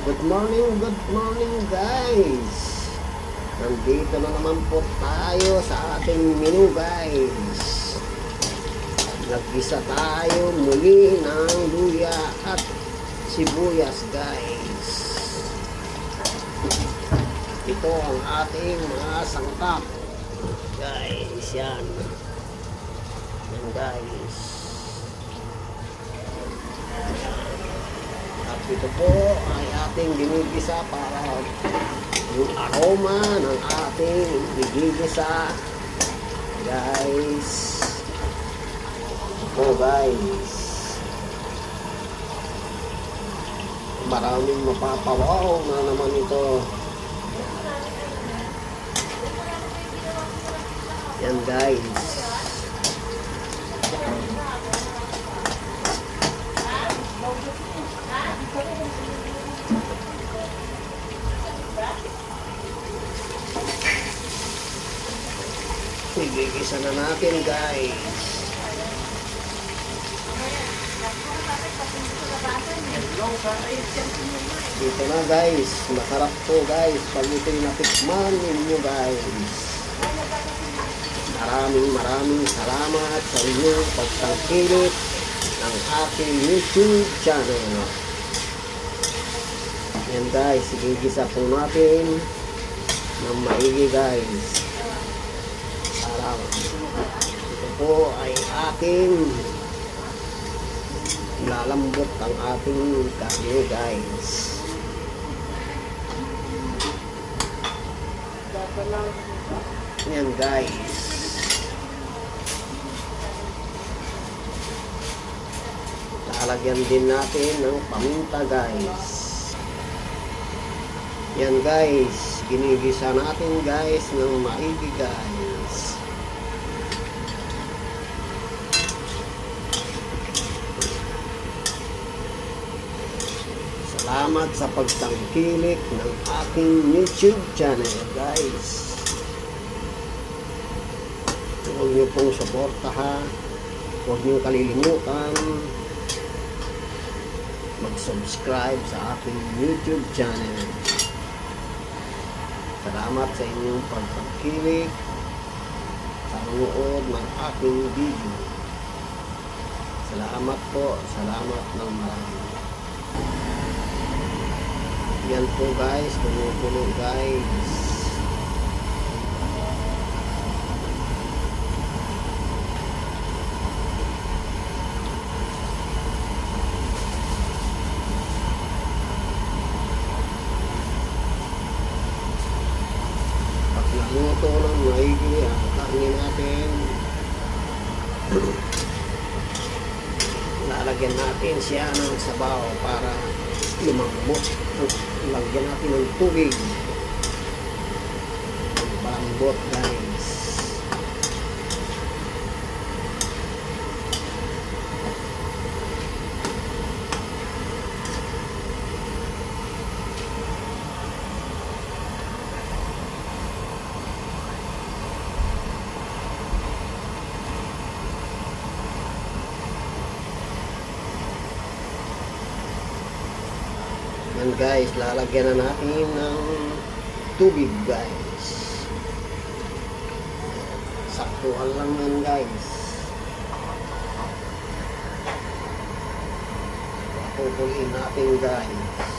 Good morning guys. Nandito na naman po tayo sa ating menu guys. Nag-isa tayo muli ng luya at sibuyas guys. Ito ang ating mga sangkap guys. Yan guys. At ito po ay ating ginigisa para yung aroma ng ating ginigisa guys. Ito guys, maraming mapapawaw na naman ito. Yan guys. Igigisa na natin guys. Dito na guys, masarap po guys pag ito'y natikman ninyo guys. Maraming salamat sa inyong pagtangkilik ng aking YouTube channel. Yan guys, igigisa po natin ng maigi guys. Ito po ay ating lalambot ang ating karne guys. Yan guys. Lalagyan din natin ng paminta guys. Yan guys, ginigisa natin guys ng maigi guys. Salamat sa pagtangkilik ng aking YouTube channel guys. Huwag niyo pong suportahan, huwag niyo kalilimutan mag-subscribe sa aking YouTube channel. Salamat sa inyong pagtangkilik sa panonood ng aking video. Salamat po, salamat ng marami. Yan po guys, kumukulo guys. Pag naluto ng maigi ang karne natin, lalagyan natin siya ng sabaw para lumambot. Lagyan natin ng tubig palambot guys. Yan guys, lalagyan na natin ng tubig guys. Saktuhan lang yan guys. Papupuliin natin guys.